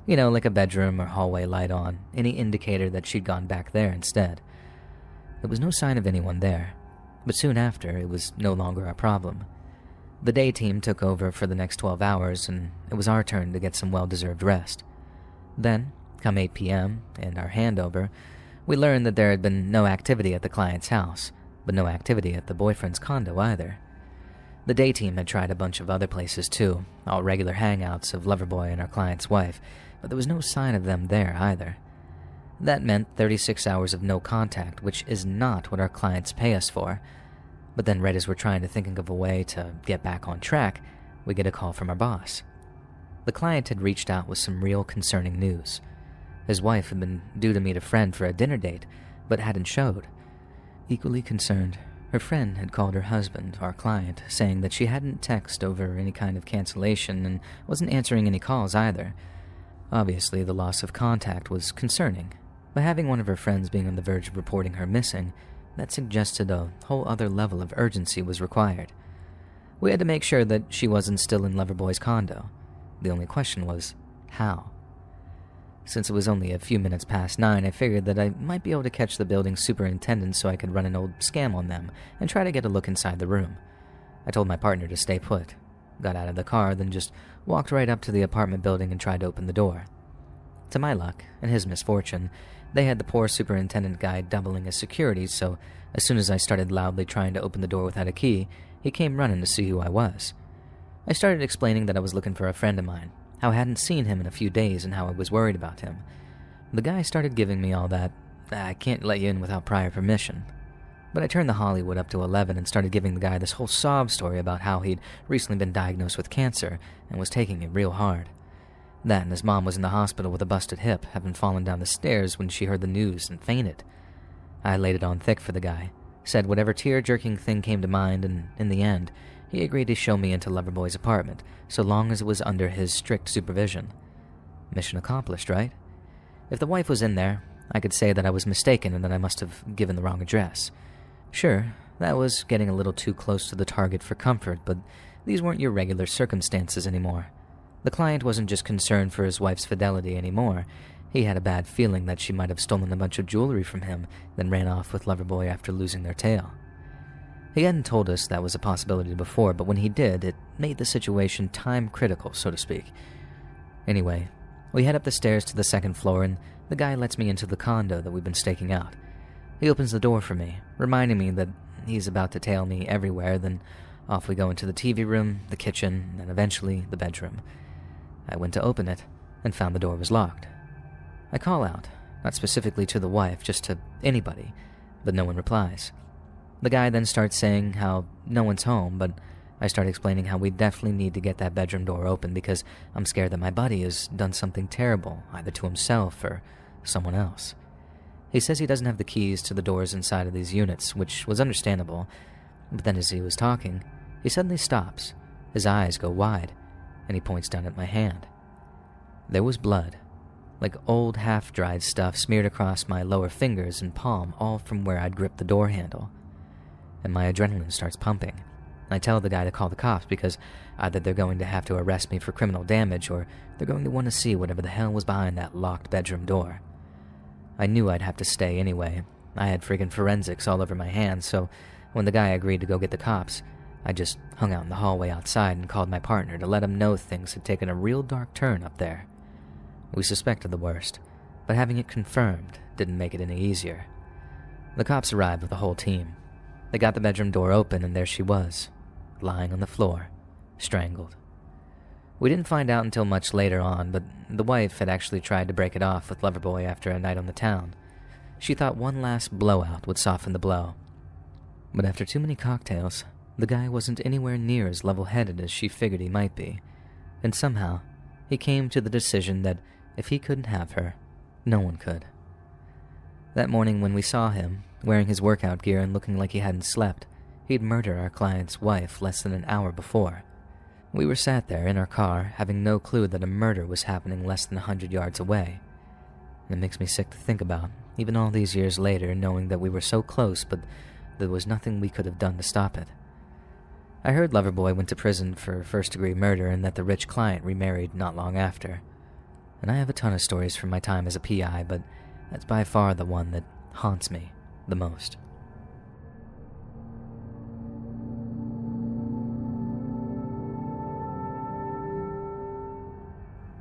You know, like a bedroom or hallway light on, any indicator that she'd gone back there instead. There was no sign of anyone there, but soon after, it was no longer our problem. The day team took over for the next 12 hours, and it was our turn to get some well-deserved rest. Then, come 8 p.m., and our handover, we learned that there had been no activity at the client's house, but no activity at the boyfriend's condo either. The day team had tried a bunch of other places too, all regular hangouts of Loverboy and our client's wife, but there was no sign of them there either. That meant 36 hours of no contact, which is not what our clients pay us for. But then right as we're trying to think of a way to get back on track, we get a call from our boss. The client had reached out with some real concerning news. His wife had been due to meet a friend for a dinner date, but hadn't showed. Equally concerned, her friend had called her husband, our client, saying that she hadn't texted over any kind of cancellation and wasn't answering any calls either. Obviously, the loss of contact was concerning, but having one of her friends being on the verge of reporting her missing, that suggested a whole other level of urgency was required. We had to make sure that she wasn't still in Loverboy's condo. The only question was, how? Since it was only a few minutes past 9, I figured that I might be able to catch the building superintendent so I could run an old scam on them and try to get a look inside the room. I told my partner to stay put, got out of the car, then just walked right up to the apartment building and tried to open the door. To my luck, and his misfortune, they had the poor superintendent guy doubling as security, so as soon as I started loudly trying to open the door without a key, he came running to see who I was. I started explaining that I was looking for a friend of mine, how I hadn't seen him in a few days and how I was worried about him. The guy started giving me all that, I can't let you in without prior permission. But I turned the Hollywood up to 11 and started giving the guy this whole sob story about how he'd recently been diagnosed with cancer and was taking it real hard. That and his mom was in the hospital with a busted hip, having fallen down the stairs when she heard the news and fainted. I laid it on thick for the guy, said whatever tear-jerking thing came to mind, and in the end, he agreed to show me into Loverboy's apartment, so long as it was under his strict supervision. Mission accomplished, right? If the wife was in there, I could say that I was mistaken and that I must have given the wrong address. Sure, that was getting a little too close to the target for comfort, but these weren't your regular circumstances anymore. The client wasn't just concerned for his wife's fidelity anymore. He had a bad feeling that she might have stolen a bunch of jewelry from him, then ran off with Loverboy after losing their tail. He hadn't told us that was a possibility before, but when he did, it made the situation time-critical, so to speak. Anyway, we head up the stairs to the second floor, and the guy lets me into the condo that we've been staking out. He opens the door for me, reminding me that he's about to tail me everywhere, then off we go into the TV room, the kitchen, and eventually the bedroom. I went to open it and found the door was locked. I call out, not specifically to the wife, just to anybody, but no one replies. The guy then starts saying how no one's home, but I start explaining how we definitely need to get that bedroom door open because I'm scared that my buddy has done something terrible, either to himself or someone else. He says he doesn't have the keys to the doors inside of these units, which was understandable, but then as he was talking, he suddenly stops, his eyes go wide, and he points down at my hand. There was blood, like old half-dried stuff smeared across my lower fingers and palm, all from where I'd gripped the door handle. And my adrenaline starts pumping. I tell the guy to call the cops because either they're going to have to arrest me for criminal damage or they're going to want to see whatever the hell was behind that locked bedroom door. I knew I'd have to stay anyway. I had friggin' forensics all over my hands, so when the guy agreed to go get the cops, I just hung out in the hallway outside and called my partner to let him know things had taken a real dark turn up there. We suspected the worst, but having it confirmed didn't make it any easier. The cops arrived with the whole team. They got the bedroom door open and there she was, lying on the floor, strangled. We didn't find out until much later on, but the wife had actually tried to break it off with Loverboy after a night on the town. She thought one last blowout would soften the blow. But after too many cocktails, the guy wasn't anywhere near as level-headed as she figured he might be, and somehow he came to the decision that if he couldn't have her, no one could. That morning when we saw him, wearing his workout gear and looking like he hadn't slept, he'd murdered our client's wife less than an hour before. We were sat there in our car, having no clue that a murder was happening less than 100 yards away. And it makes me sick to think about, even all these years later, knowing that we were so close, but there was nothing we could have done to stop it. I heard Loverboy went to prison for first-degree murder and that the rich client remarried not long after. And I have a ton of stories from my time as a PI, but that's by far the one that haunts me the most.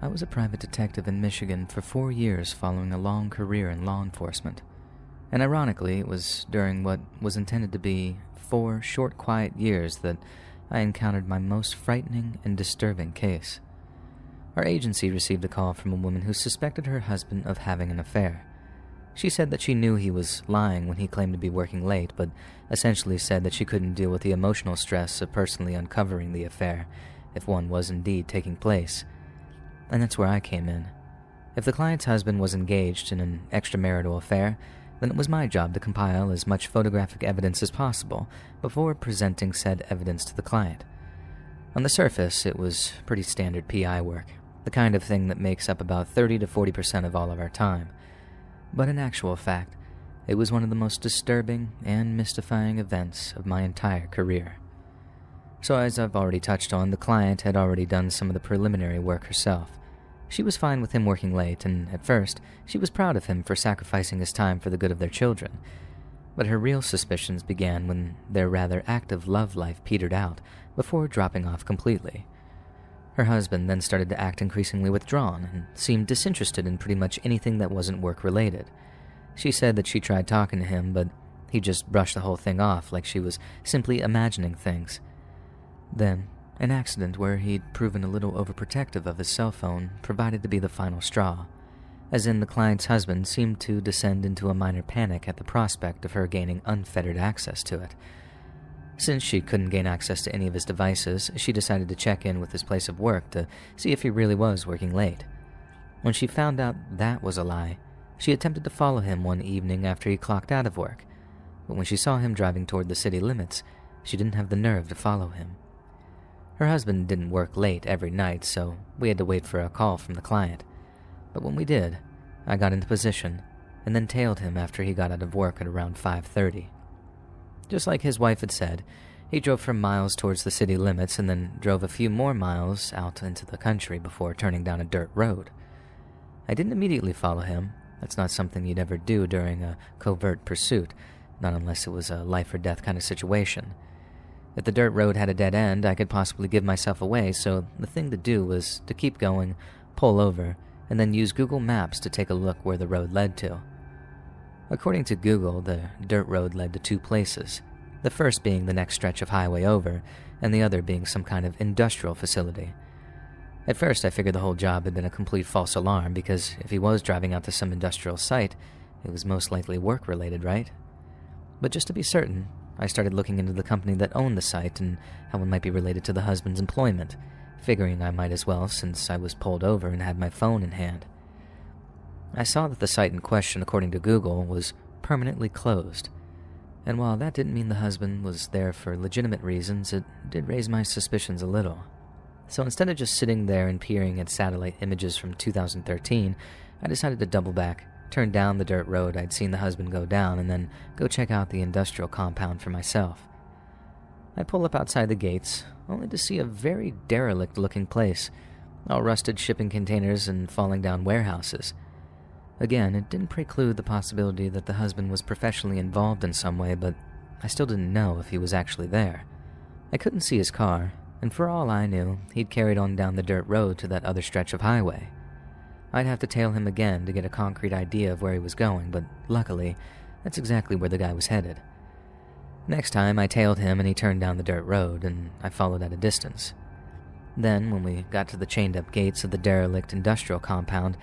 I was a private detective in Michigan for 4 years following a long career in law enforcement. And ironically, it was during what was intended to be 4 short, quiet years that I encountered my most frightening and disturbing case. Our agency received a call from a woman who suspected her husband of having an affair. She said that she knew he was lying when he claimed to be working late, but essentially said that she couldn't deal with the emotional stress of personally uncovering the affair, if one was indeed taking place. And that's where I came in. If the client's husband was engaged in an extramarital affair, then it was my job to compile as much photographic evidence as possible before presenting said evidence to the client. On the surface, it was pretty standard PI work, the kind of thing that makes up about 30 to 40% of all of our time. But in actual fact, it was one of the most disturbing and mystifying events of my entire career. So as I've already touched on, the client had already done some of the preliminary work herself. She was fine with him working late, and at first, she was proud of him for sacrificing his time for the good of their children. But her real suspicions began when their rather active love life petered out, before dropping off completely. Her husband then started to act increasingly withdrawn, and seemed disinterested in pretty much anything that wasn't work-related. She said that she tried talking to him, but he just brushed the whole thing off like she was simply imagining things. Then, an accident where he'd proven a little overprotective of his cell phone provided to be the final straw, as in the client's husband seemed to descend into a minor panic at the prospect of her gaining unfettered access to it. Since she couldn't gain access to any of his devices, she decided to check in with his place of work to see if he really was working late. When she found out that was a lie, she attempted to follow him one evening after he clocked out of work, but when she saw him driving toward the city limits, she didn't have the nerve to follow him. Her husband didn't work late every night, so we had to wait for a call from the client. But when we did, I got into position, and then tailed him after he got out of work at around 5:30. Just like his wife had said, he drove for miles towards the city limits and then drove a few more miles out into the country before turning down a dirt road. I didn't immediately follow him. That's not something you'd ever do during a covert pursuit, not unless it was a life-or-death kind of situation. If the dirt road had a dead end, I could possibly give myself away, so the thing to do was to keep going, pull over, and then use Google Maps to take a look where the road led to. According to Google, the dirt road led to 2 places, the first being the next stretch of highway over, and the other being some kind of industrial facility. At first, I figured the whole job had been a complete false alarm, because if he was driving out to some industrial site, it was most likely work-related, right? But just to be certain, I started looking into the company that owned the site and how it might be related to the husband's employment, figuring I might as well since I was pulled over and had my phone in hand. I saw that the site in question, according to Google, was permanently closed. And while that didn't mean the husband was there for legitimate reasons, it did raise my suspicions a little. So instead of just sitting there and peering at satellite images from 2013, I decided to double back, turn down the dirt road I'd seen the husband go down, and then go check out the industrial compound for myself. I pull up outside the gates, only to see a very derelict-looking place, all rusted shipping containers and falling down warehouses. Again, it didn't preclude the possibility that the husband was professionally involved in some way, but I still didn't know if he was actually there. I couldn't see his car, and for all I knew, he'd carried on down the dirt road to that other stretch of highway. I'd have to tail him again to get a concrete idea of where he was going, but luckily, that's exactly where the guy was headed. Next time, I tailed him and he turned down the dirt road, and I followed at a distance. Then, when we got to the chained-up gates of the derelict industrial compound,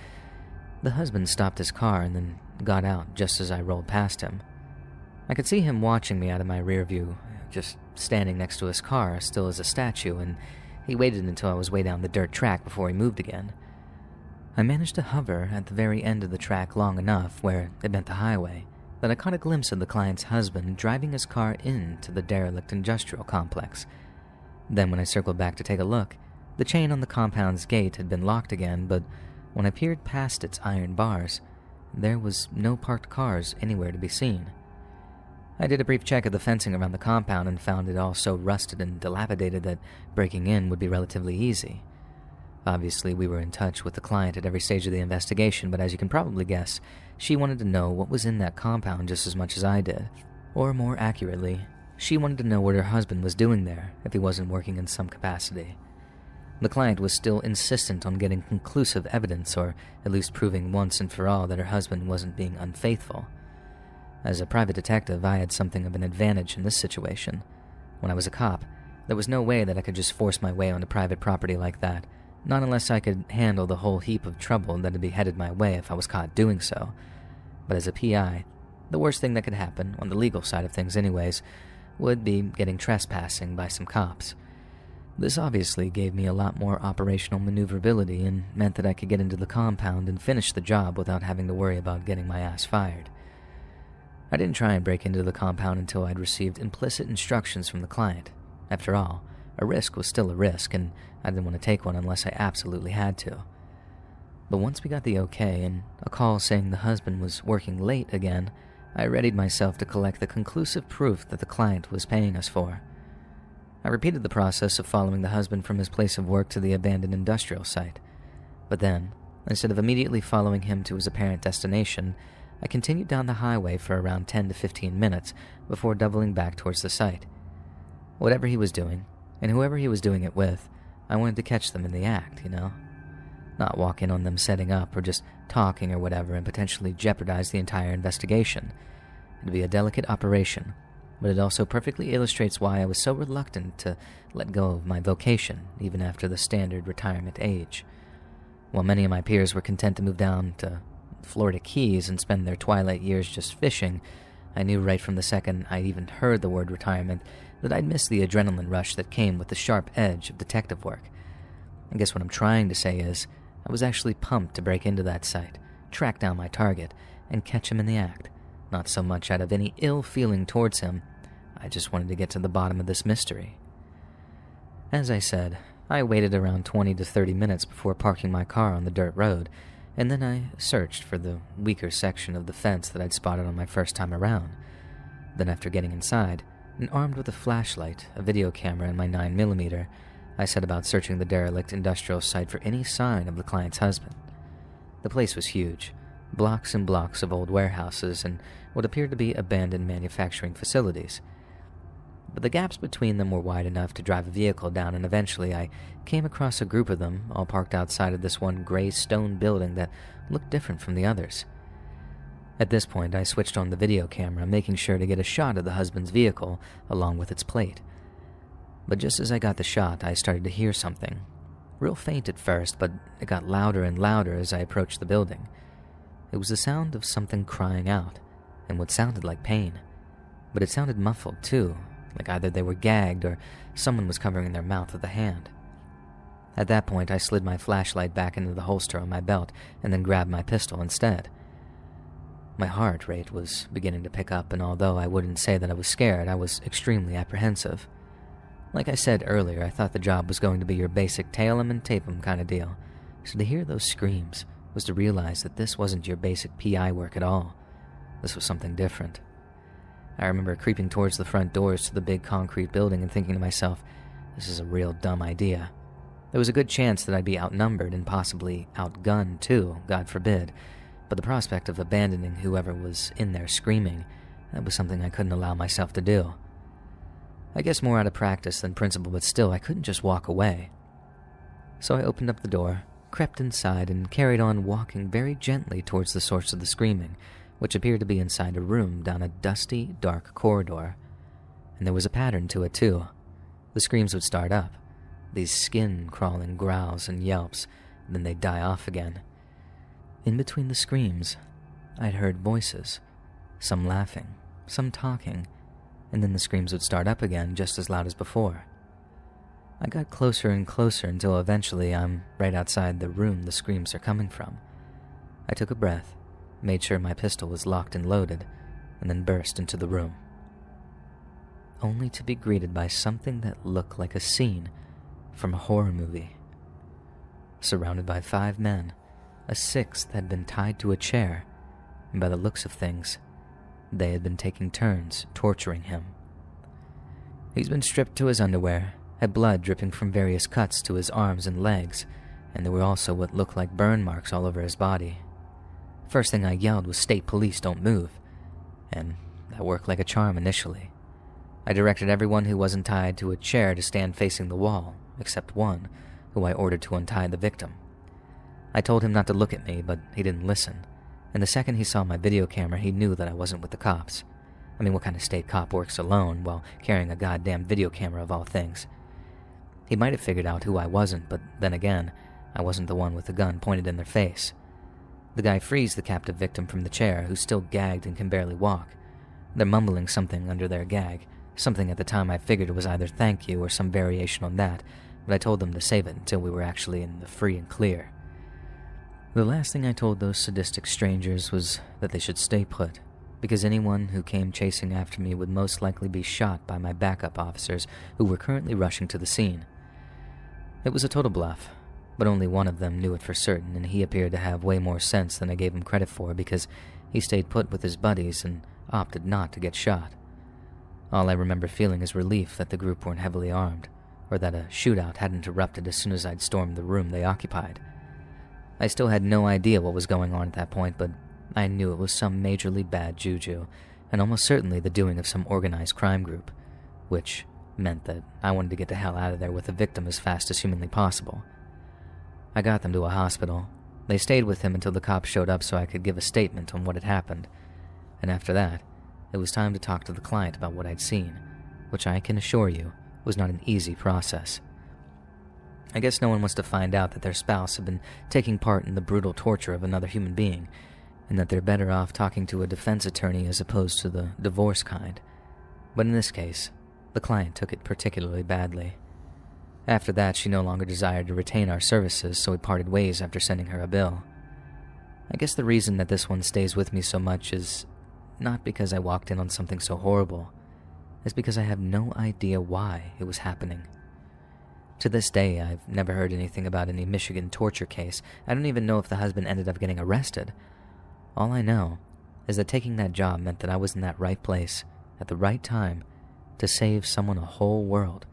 the husband stopped his car and then got out just as I rolled past him. I could see him watching me out of my rear view, just standing next to his car, still as a statue, and he waited until I was way down the dirt track before he moved again. I managed to hover at the very end of the track long enough where it met the highway that I caught a glimpse of the client's husband driving his car into the derelict industrial complex. Then when I circled back to take a look, the chain on the compound's gate had been locked again, but when I peered past its iron bars, there was no parked cars anywhere to be seen. I did a brief check of the fencing around the compound and found it all so rusted and dilapidated that breaking in would be relatively easy. Obviously, we were in touch with the client at every stage of the investigation, but as you can probably guess, she wanted to know what was in that compound just as much as I did. Or more accurately, she wanted to know what her husband was doing there if he wasn't working in some capacity. The client was still insistent on getting conclusive evidence, or at least proving once and for all that her husband wasn't being unfaithful. As a private detective, I had something of an advantage in this situation. When I was a cop, there was no way that I could just force my way onto private property like that, not unless I could handle the whole heap of trouble that'd be headed my way if I was caught doing so. But as a PI, the worst thing that could happen, on the legal side of things anyways, would be getting trespassing by some cops. This obviously gave me a lot more operational maneuverability and meant that I could get into the compound and finish the job without having to worry about getting my ass fired. I didn't try and break into the compound until I'd received implicit instructions from the client. After all, a risk was still a risk, and I didn't want to take one unless I absolutely had to. But once we got the okay and a call saying the husband was working late again, I readied myself to collect the conclusive proof that the client was paying us for. I repeated the process of following the husband from his place of work to the abandoned industrial site. But then, instead of immediately following him to his apparent destination, I continued down the highway for around 10 to 15 minutes before doubling back towards the site. Whatever he was doing, and whoever he was doing it with, I wanted to catch them in the act, Not walk in on them setting up or just talking or whatever and potentially jeopardize the entire investigation. It'd be a delicate operation, but it also perfectly illustrates why I was so reluctant to let go of my vocation even after the standard retirement age. While many of my peers were content to move down to Florida Keys and spend their twilight years just fishing, I knew right from the second I even heard the word retirement that I'd miss the adrenaline rush that came with the sharp edge of detective work. I guess what I'm trying to say is, I was actually pumped to break into that site, track down my target, and catch him in the act, not so much out of any ill feeling towards him. I just wanted to get to the bottom of this mystery. As I said, I waited around 20 to 30 minutes before parking my car on the dirt road, and then I searched for the weaker section of the fence that I'd spotted on my first time around. Then after getting inside, and armed with a flashlight, a video camera, and my 9mm, I set about searching the derelict industrial site for any sign of the client's husband. The place was huge, blocks and blocks of old warehouses and what appeared to be abandoned manufacturing facilities. But the gaps between them were wide enough to drive a vehicle down, and eventually I came across a group of them, all parked outside of this one gray stone building that looked different from the others. At this point, I switched on the video camera, making sure to get a shot of the husband's vehicle along with its plate. But just as I got the shot, I started to hear something. Real faint at first, but it got louder and louder as I approached the building. It was the sound of something crying out, and what sounded like pain. But it sounded muffled too, like either they were gagged or someone was covering their mouth with a hand. At that point, I slid my flashlight back into the holster on my belt and then grabbed my pistol instead. My heart rate was beginning to pick up, and although I wouldn't say that I was scared, I was extremely apprehensive. Like I said earlier, I thought the job was going to be your basic tail 'em and tape 'em kind of deal, so to hear those screams was to realize that this wasn't your basic PI work at all. This was something different. I remember creeping towards the front doors to the big concrete building and thinking to myself, this is a real dumb idea. There was a good chance that I'd be outnumbered and possibly outgunned too, God forbid, but the prospect of abandoning whoever was in there screaming, that was something I couldn't allow myself to do. I guess more out of practice than principle, but still, I couldn't just walk away. So I opened up the door, crept inside, and carried on walking very gently towards the source of the screaming, which appeared to be inside a room down a dusty, dark corridor. And there was a pattern to it too. The screams would start up, these skin-crawling growls and yelps, then they'd die off again. In between the screams, I'd heard voices, some laughing, some talking, and then the screams would start up again just as loud as before. I got closer and closer until eventually I'm right outside the room the screams are coming from. I took a breath, made sure my pistol was locked and loaded, and then burst into the room. Only to be greeted by something that looked like a scene from a horror movie. Surrounded by 5 men, a 6th had been tied to a chair, and by the looks of things, they had been taking turns torturing him. He's been stripped to his underwear, had blood dripping from various cuts to his arms and legs, and there were also what looked like burn marks all over his body. First thing I yelled was, "State police, don't move," and that worked like a charm initially. I directed everyone who wasn't tied to a chair to stand facing the wall, except one, who I ordered to untie the victim. I told him not to look at me, but he didn't listen, and the second he saw my video camera, he knew that I wasn't with the cops. I mean, what kind of state cop works alone while carrying a goddamn video camera of all things? He might have figured out who I wasn't, but then again, I wasn't the one with the gun pointed in their face. The guy frees the captive victim from the chair, who's still gagged and can barely walk. They're mumbling something under their gag, something at the time I figured it was either thank you or some variation on that, but I told them to save it until we were actually in the free and clear. The last thing I told those sadistic strangers was that they should stay put, because anyone who came chasing after me would most likely be shot by my backup officers who were currently rushing to the scene. It was a total bluff, but only one of them knew it for certain, and he appeared to have way more sense than I gave him credit for because he stayed put with his buddies and opted not to get shot. All I remember feeling is relief that the group weren't heavily armed, or that a shootout hadn't erupted as soon as I'd stormed the room they occupied. I still had no idea what was going on at that point, but I knew it was some majorly bad juju, and almost certainly the doing of some organized crime group, which meant that I wanted to get the hell out of there with the victim as fast as humanly possible. I got them to a hospital. They stayed with him until the cops showed up so I could give a statement on what had happened, and after that, it was time to talk to the client about what I'd seen, which I can assure you was not an easy process. I guess no one wants to find out that their spouse had been taking part in the brutal torture of another human being, and that they're better off talking to a defense attorney as opposed to the divorce kind. But in this case, the client took it particularly badly. After that, she no longer desired to retain our services, so we parted ways after sending her a bill. I guess the reason that this one stays with me so much is not because I walked in on something so horrible. It's because I have no idea why it was happening. To this day, I've never heard anything about any Michigan torture case. I don't even know if the husband ended up getting arrested. All I know is that taking that job meant that I was in that right place at the right time to save someone a whole world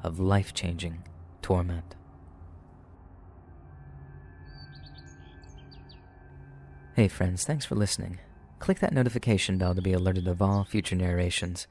of life-changing torment. Hey friends, thanks for listening. Click that notification bell to be alerted of all future narrations.